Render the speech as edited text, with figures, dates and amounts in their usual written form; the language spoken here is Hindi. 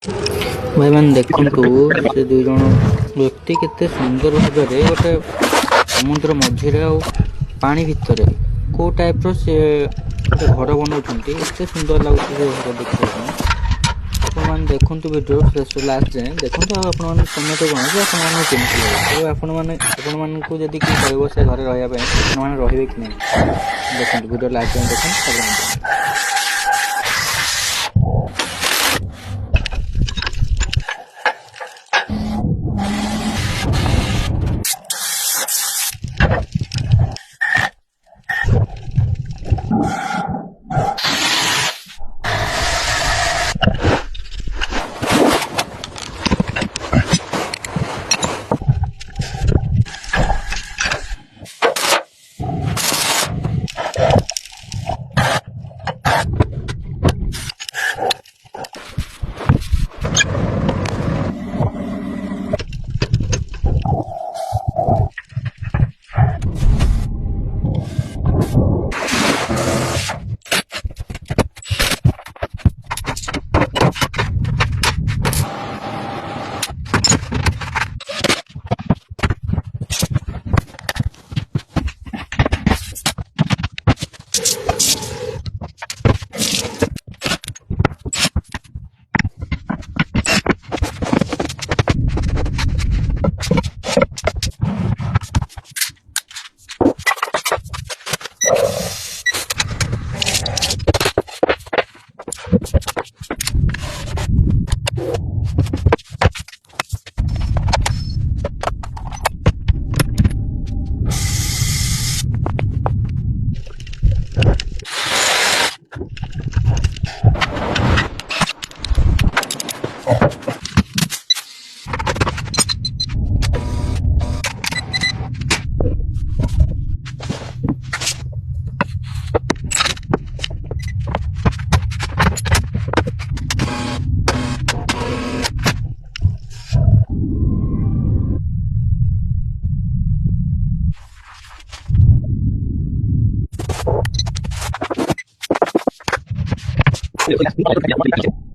भाई मैंने देखु से दुई जन व्यक्ति केते सुंदर भाव गोटे समुद्र मझिरे पानी भितर को टाइप रो से गोटे घर बनाउछंती एते सुंदर लाଗୁଛି से घर देखिबा आपण मान देखंतु वीडियो शेष लास्ट जाए देखंतु आपण मान कमेंट कोन जे आपण मान केमति लागो आपण मान को जदी कि कहबो से घर रहया पे आपण मान रहिबे कि नै देखंतु वीडियो लास्ट जाए देखंतु Gracias.